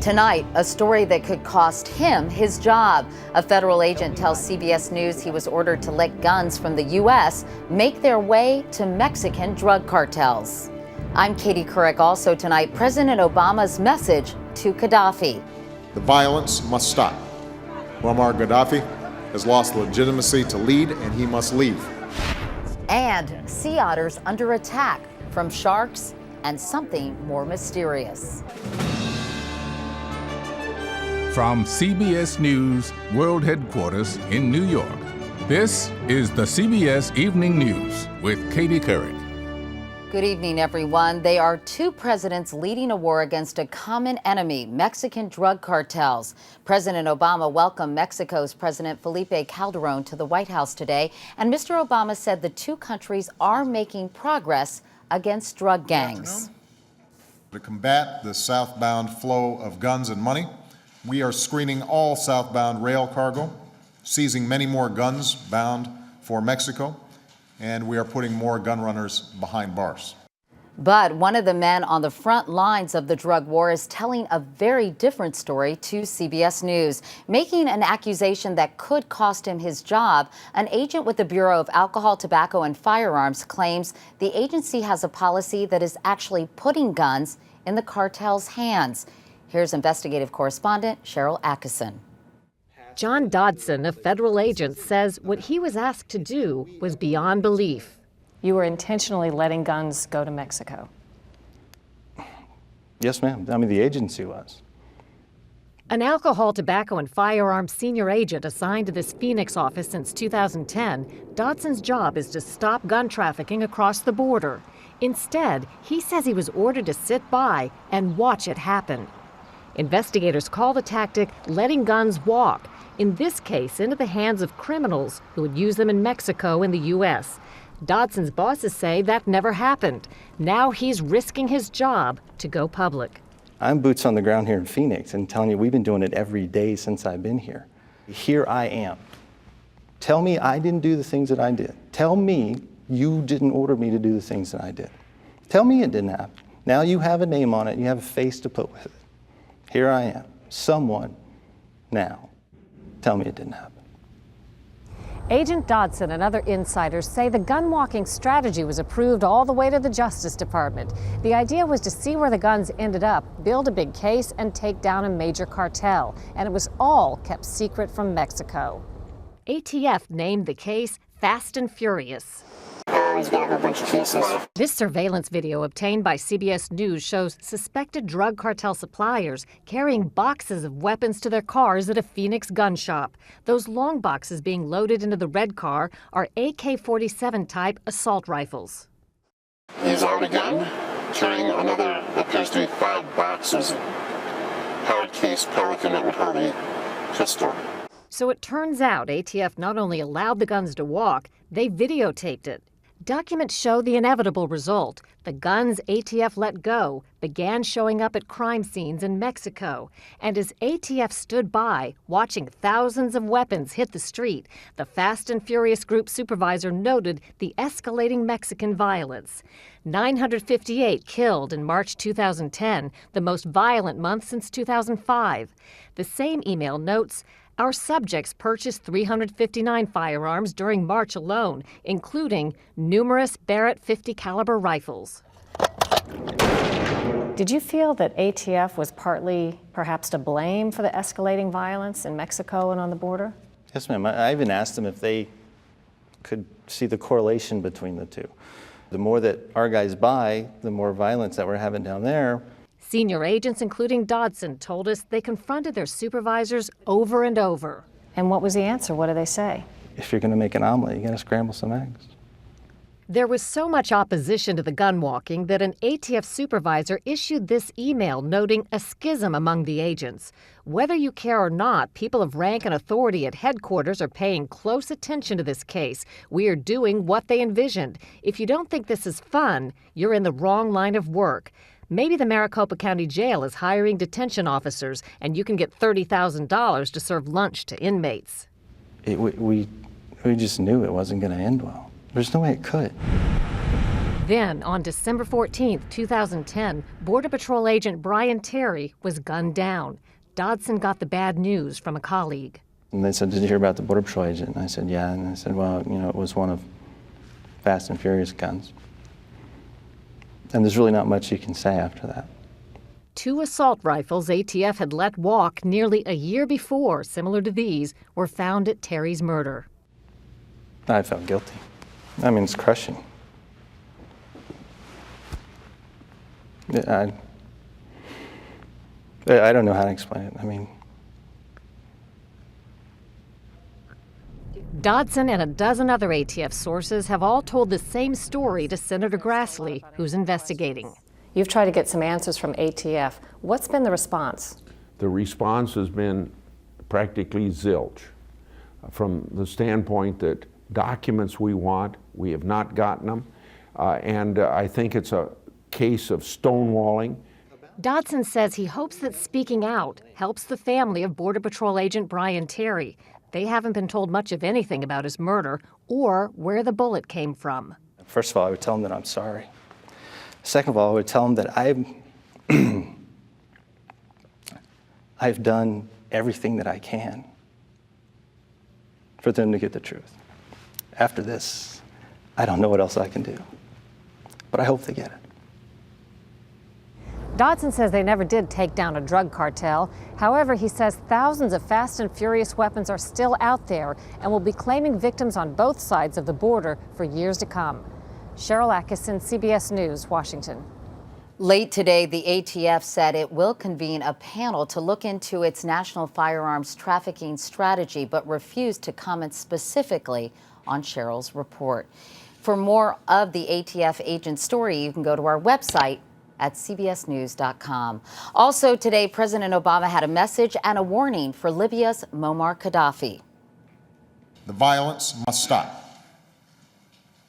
Tonight, a story that could cost him his job. A federal agent tells CBS News he was ordered to let guns from the U.S. make their way to Mexican drug cartels. I'm Katie Couric. Also tonight, President Obama's message to Gaddafi. The violence must stop. Muammar Gaddafi has lost legitimacy to lead, and he must leave. And sea otters under attack from sharks and something more mysterious. From CBS News World Headquarters in New York, this is the CBS Evening News with Katie Couric. Good evening, everyone. They are two presidents leading a war against a common enemy, Mexican drug cartels. President Obama welcomed Mexico's President Felipe Calderon to the White House today, and Mr. Obama said the two countries are making progress against drug gangs. To combat the southbound flow of guns and money, we are screening all southbound rail cargo, seizing many more guns bound for Mexico, and we are putting more gun runners behind bars. But one of the men on the front lines of the drug war is telling a very different story to CBS News, making an accusation that could cost him his job. An agent with the Bureau of Alcohol, Tobacco, and Firearms claims the agency has a policy that is actually putting guns in the cartel's hands. Here's investigative correspondent Cheryl Atkinson. John Dodson, a federal agent, says what he was asked to do was beyond belief. You were intentionally letting guns go to Mexico. Yes, ma'am. I mean, the agency was. An alcohol, tobacco, and firearms senior agent assigned to this Phoenix office since 2010, Dodson's job is to stop gun trafficking across the border. Instead, he says he was ordered to sit by and watch it happen. Investigators call the tactic letting guns walk, in this case into the hands of criminals who would use them in Mexico and the U.S. Dodson's bosses say that never happened. Now he's risking his job to go public. I'm boots on the ground here in Phoenix and telling you we've been doing it every day since I've been here. Here I am. Tell me I didn't do the things that I did. Tell me you didn't order me to do the things that I did. Tell me it didn't happen. Now you have a name on it, you have a face to put with it. Here I am, someone now. Tell me it didn't happen. Agent Dodson and other insiders say the gun-walking strategy was approved all the way to the Justice Department. The idea was to see where the guns ended up, build a big case, and take down a major cartel. And it was all kept secret from Mexico. ATF named the case Fast and Furious. He's got a whole bunch of cases. This surveillance video obtained by CBS News shows suspected drug cartel suppliers carrying boxes of weapons to their cars at a Phoenix gun shop. Those long boxes being loaded into the red car are AK-47 type assault rifles. He's already begun carrying another, appears to be 5 boxes of hard case Pelican that would hold a pistol. So it turns out ATF not only allowed the guns to walk, they videotaped it. Documents show the inevitable result. The guns ATF let go began showing up at crime scenes in Mexico. And as ATF stood by, watching thousands of weapons hit the street, the Fast and Furious Group supervisor noted the escalating Mexican violence. 958 killed in March 2010, the most violent month since 2005. The same email notes, our subjects purchased 359 firearms during March alone, including numerous Barrett 50 caliber rifles. Did you feel that ATF was partly perhaps to blame for the escalating violence in Mexico and on the border? Yes, ma'am. I even asked them if they could see the correlation between the two. The more that our guys buy, the more violence that we're having down there. Senior agents, including Dodson, told us they confronted their supervisors over and over. And what was the answer? What did they say? If you're going to make an omelet, you got to scramble some eggs. There was so much opposition to the gun walking that an ATF supervisor issued this email noting a schism among the agents. Whether you care or not, people of rank and authority at headquarters are paying close attention to this case. We are doing what they envisioned. If you don't think this is fun, you're in the wrong line of work. Maybe the Maricopa County Jail is hiring detention officers, and you can get $30,000 to serve lunch to inmates. We just knew it wasn't going to end well. There's no way it could. Then, on December 14, 2010, Border Patrol agent Brian Terry was gunned down. Dodson got the bad news from a colleague. And they said, "Did you hear about the Border Patrol agent?" And I said, "Yeah." And they said, "Well, you know, it was one of Fast and Furious guns." And there's really not much you can say after that. 2 assault rifles ATF had let walk nearly a year before, similar to these, were found at Terry's murder. I felt guilty. I mean, it's crushing. I don't know how to explain it. I mean, Dodson and a dozen other ATF sources have all told the same story to Senator Grassley, who's investigating. You've tried to get some answers from ATF. What's been the response? The response has been practically zilch, from the standpoint that documents we want, we have not gotten them, and I think it's a case of stonewalling. Dodson says he hopes that speaking out helps the family of Border Patrol agent Brian Terry. They haven't been told much of anything about his murder or where the bullet came from. first of all, I would tell them that I'm sorry. Second of all, I would tell them that I've done everything that I can for them to get the truth. After this, I don't know what else I can do, but I hope they get it. Dodson says they never did take down a drug cartel. However, he says thousands of Fast and Furious weapons are still out there and will be claiming victims on both sides of the border for years to come. Cheryl Atkinson, CBS News, Washington. Late today, the ATF said it will convene a panel to look into its national firearms trafficking strategy, but refused to comment specifically on Cheryl's report. For more of the ATF agent story, you can go to our website at cbsnews.com. Also today, President Obama had a message and a warning for Libya's Muammar Gaddafi. The violence must stop.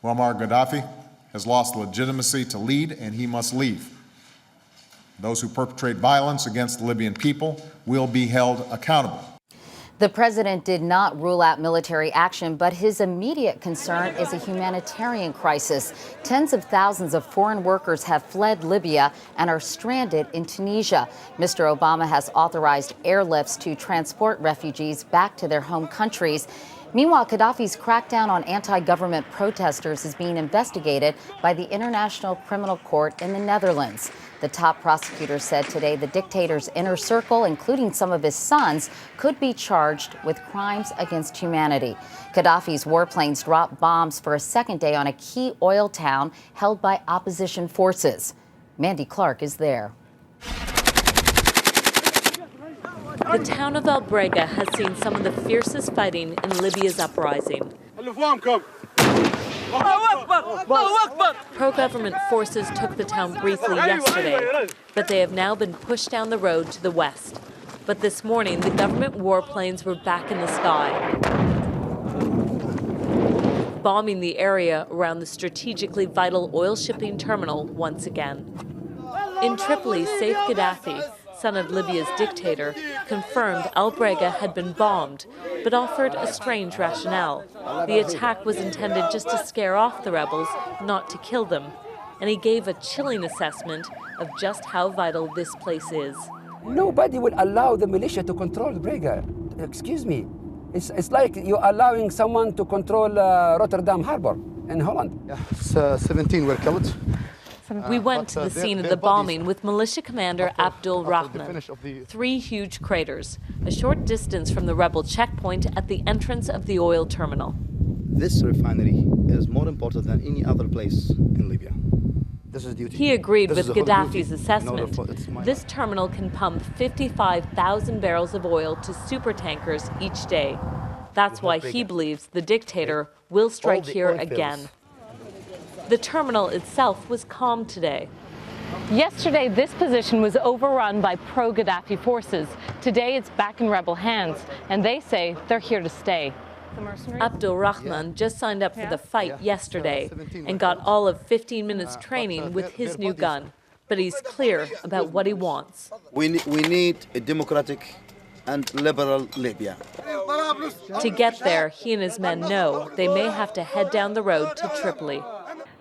Muammar Gaddafi has lost legitimacy to lead, and he must leave. Those who perpetrate violence against the Libyan people will be held accountable. The president did not rule out military action, but his immediate concern is a humanitarian crisis. Tens of thousands of foreign workers have fled Libya and are stranded in Tunisia. Mr. Obama has authorized airlifts to transport refugees back to their home countries. Meanwhile, Gaddafi's crackdown on anti-government protesters is being investigated by the International Criminal Court in the Netherlands. The top prosecutor said today the dictator's inner circle, including some of his sons, could be charged with crimes against humanity. Gaddafi's warplanes dropped bombs for a second day on a key oil town held by opposition forces. Mandy Clark is there. The town of El Brega has seen some of the fiercest fighting in Libya's uprising. Pro-government forces took the town briefly yesterday, but they have now been pushed down the road to the west. But this morning, the government warplanes were back in the sky, bombing the area around the strategically vital oil shipping terminal once again. In Tripoli, Saif Gaddafi, son of Libya's dictator, confirmed El Brega had been bombed, but offered a strange rationale. The attack was intended just to scare off the rebels, not to kill them. And he gave a chilling assessment of just how vital this place is. Nobody will allow the militia to control Brega. Excuse me. It's like you're allowing someone to control Rotterdam Harbor in Holland. 17 were killed. We went to the scene of the bombing with militia commander Abdul Rahman. 3 huge craters, a short distance from the rebel checkpoint at the entrance of the oil terminal. This refinery is more important than any other place in Libya. This is duty. He agreed with Gaddafi's assessment. This terminal can pump 55,000 barrels of oil to supertankers each day. That's why he believes the dictator will strike here again. The terminal itself was calm today. Yesterday, this position was overrun by pro-Gaddafi forces. Today, it's back in rebel hands, and they say they're here to stay. Abdul Rahman just signed up for the fight yesterday and got all of 15 minutes training with his new gun. But he's clear about what he wants. We need a democratic and liberal Libya. To get there, he and his men know they may have to head down the road to Tripoli.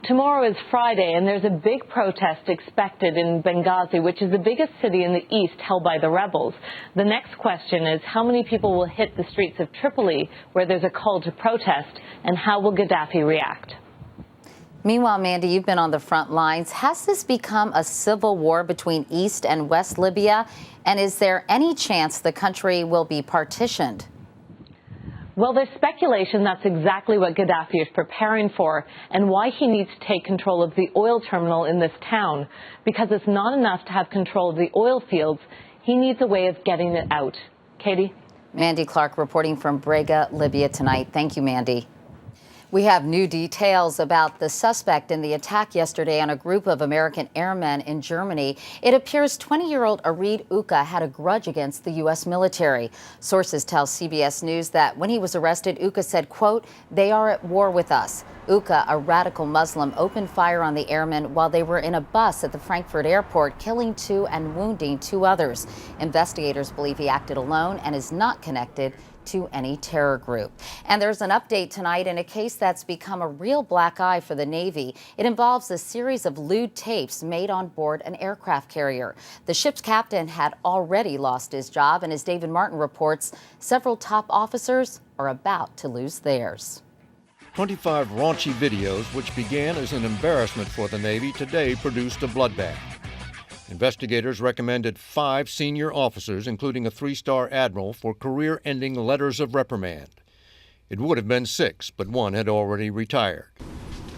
Tomorrow is Friday, and there's a big protest expected in Benghazi, which is the biggest city in the east held by the rebels. The next question is how many people will hit the streets of Tripoli, where there's a call to protest, and how will Gaddafi react? Meanwhile, Mandy, you've been on the front lines. Has this become a civil war between East and West Libya? And is there any chance the country will be partitioned? Well, there's speculation that's exactly what Gaddafi is preparing for and why he needs to take control of the oil terminal in this town. Because it's not enough to have control of the oil fields. He needs a way of getting it out. Katie? Mandy Clark reporting from Brega, Libya tonight. Thank you, Mandy. We have new details about the suspect in the attack yesterday on a group of American airmen in Germany. It appears 20-year-old Arid Uka had a grudge against the U.S. military. Sources tell CBS News that when he was arrested, Uka said, quote, "They are at war with us." Uka, a radical Muslim, opened fire on the airmen while they were in a bus at the Frankfurt airport, killing 2 and wounding 2 others. Investigators believe he acted alone and is not connected to any terror group. And there's an update tonight in a case that's become a real black eye for the Navy. It involves a series of lewd tapes made on board an aircraft carrier. The ship's captain had already lost his job, and as David Martin reports, several top officers are about to lose theirs. 25 raunchy videos, which began as an embarrassment for the Navy, today produced a bloodbath. Investigators recommended 5 senior officers, including a 3-star admiral, for career-ending letters of reprimand. It would have been 6, but 1 had already retired.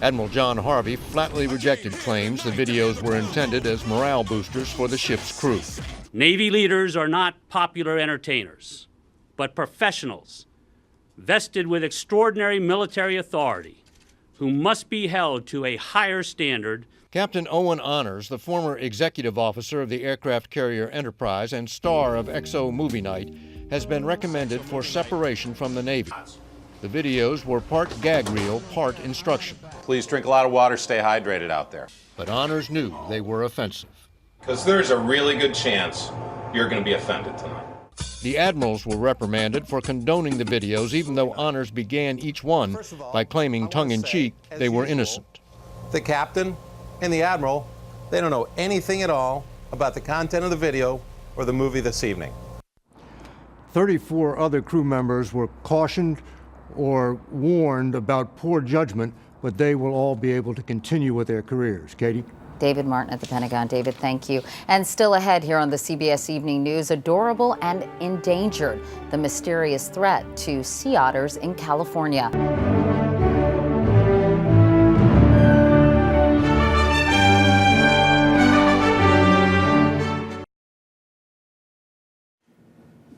Admiral John Harvey flatly rejected claims the videos were intended as morale boosters for the ship's crew. Navy leaders are not popular entertainers, but professionals vested with extraordinary military authority who must be held to a higher standard. Captain Owen Honors, the former executive officer of the aircraft carrier Enterprise and star of XO Movie Night, has been recommended for separation from the Navy. The videos were part gag reel, part instruction. Please drink a lot of water, stay hydrated out there. But Honors knew they were offensive. Because there's a really good chance you're going to be offended tonight. The admirals were reprimanded for condoning the videos, even though Honors began each one by claiming tongue-in-cheek they were innocent. The captain and the admiral, they don't know anything at all about the content of the video or the movie this evening. 34 other crew members were cautioned or warned about poor judgment, but they will all be able to continue with their careers. Katie? David Martin at the Pentagon. David, thank you. And still ahead here on the CBS Evening News, adorable and endangered, the mysterious threat to sea otters in California.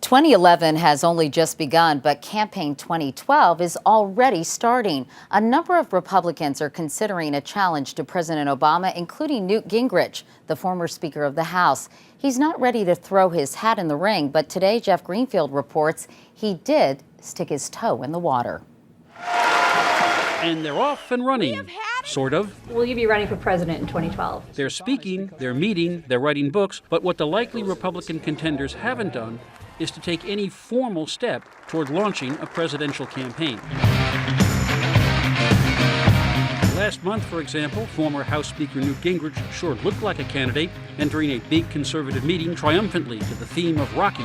"2011 has only just begun, but Campaign 2012 is already starting. A number of Republicans are considering a challenge to President Obama, including Newt Gingrich, the former Speaker of the House. He's not ready to throw his hat in the ring, but today Jeff Greenfield reports he did stick his toe in the water. And they're off and running, sort of. Will you be running for president in 2012? They're speaking, they're meeting, they're writing books, but what the likely Republican contenders haven't done is to take any formal step toward launching a presidential campaign. Last month, for example, former House Speaker Newt Gingrich sure looked like a candidate, entering a big conservative meeting triumphantly to the theme of Rocky.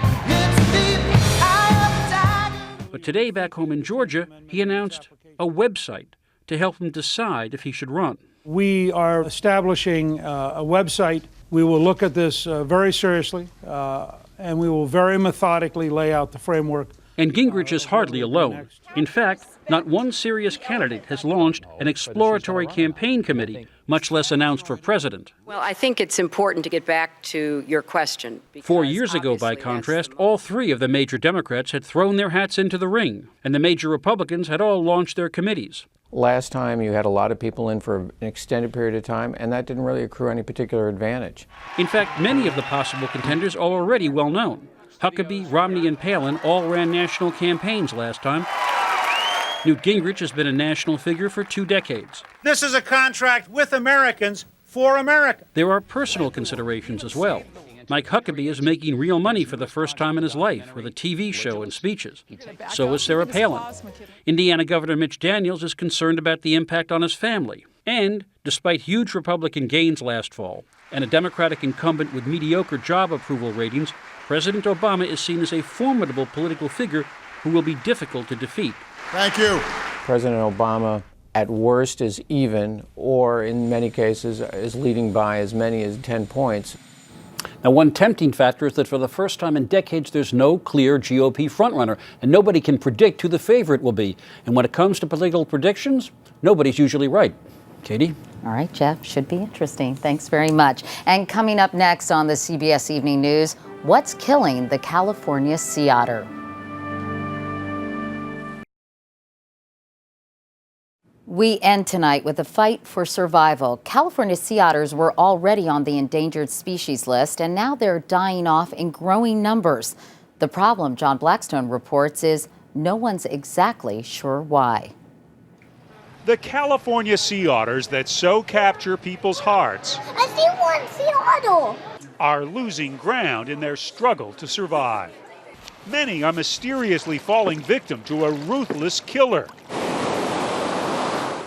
But today, back home in Georgia, he announced a website to help him decide if he should run. We are establishing a website. We will look at this very seriously, and we will very methodically lay out the framework. And Gingrich is hardly alone. In fact, not one serious candidate has launched an exploratory campaign committee, much less announced for president. Well, I think it's important to get back to your question. 4 years ago, by contrast, all 3 of the major Democrats had thrown their hats into the ring, and the major Republicans had all launched their committees. Last time you had a lot of people in for an extended period of time, and that didn't really accrue any particular advantage. In fact, many of the possible contenders are already well known. Huckabee, Romney, and Palin all ran national campaigns last time. Newt Gingrich has been a national figure for 2 decades. This is a contract with Americans for America. There are personal considerations as well. Mike Huckabee is making real money for the first time in his life with a TV show and speeches. So is Sarah Palin. Indiana Governor Mitch Daniels is concerned about the impact on his family. And despite huge Republican gains last fall and a Democratic incumbent with mediocre job approval ratings, President Obama is seen as a formidable political figure who will be difficult to defeat. Thank you. President Obama, at worst, is even, or in many cases, is leading by as many as 10 points. Now, one tempting factor is that for the first time in decades, there's no clear GOP frontrunner, and nobody can predict who the favorite will be. And when it comes to political predictions, nobody's usually right. Katie? All right, Jeff, should be interesting. Thanks very much. And coming up next on the CBS Evening News, what's killing the California sea otter? We end tonight with a fight for survival. California sea otters were already on the endangered species list, and now they're dying off in growing numbers. The problem, John Blackstone reports, is no one's exactly sure why. The California sea otters that so capture people's hearts I see one sea otter are losing ground in their struggle to survive. Many are mysteriously falling victim to a ruthless killer,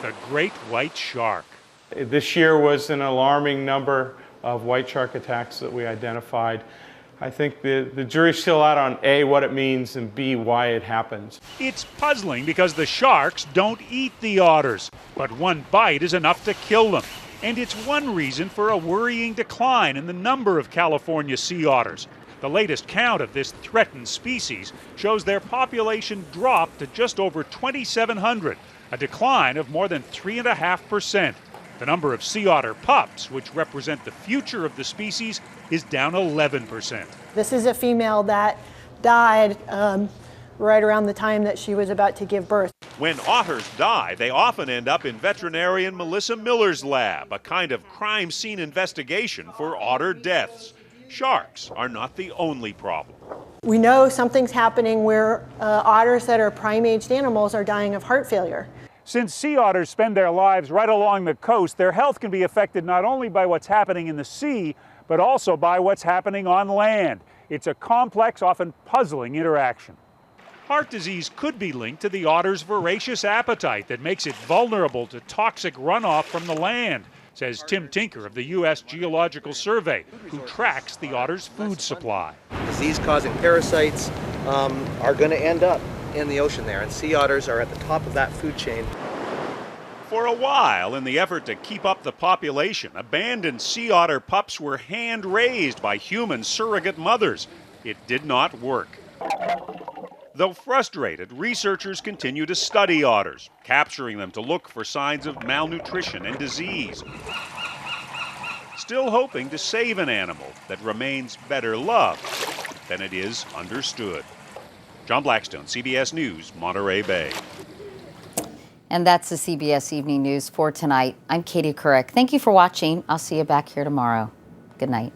the great white shark. This year was an alarming number of white shark attacks that we identified. I think the jury's still out on A, what it means, and B, why it happens. It's puzzling because the sharks don't eat the otters, but one bite is enough to kill them. And it's one reason for a worrying decline in the number of California sea otters. The latest count of this threatened species shows their population dropped to just over 2,700, a decline of more than 3.5%. The number of sea otter pups, which represent the future of the species, is down 11%. This is a female that died right around the time that she was about to give birth. When otters die, they often end up in veterinarian Melissa Miller's lab, a kind of crime scene investigation for otter deaths. Sharks are not the only problem. We know something's happening where otters that are prime-aged animals are dying of heart failure. Since sea otters spend their lives right along the coast, their health can be affected not only by what's happening in the sea, but also by what's happening on land. It's a complex, often puzzling interaction. Heart disease could be linked to the otter's voracious appetite that makes it vulnerable to toxic runoff from the land, says Tim Tinker of the U.S. Geological Survey, who tracks the otter's food supply. Disease-causing parasites are going to end up in the ocean there, and sea otters are at the top of that food chain. For a while, in the effort to keep up the population, abandoned sea otter pups were hand-raised by human surrogate mothers. It did not work. Though frustrated, researchers continue to study otters, capturing them to look for signs of malnutrition and disease. Still hoping to save an animal that remains better loved than it is understood. John Blackstone, CBS News, Monterey Bay. And that's the CBS Evening News for tonight. I'm Katie Couric. Thank you for watching. I'll see you back here tomorrow. Good night.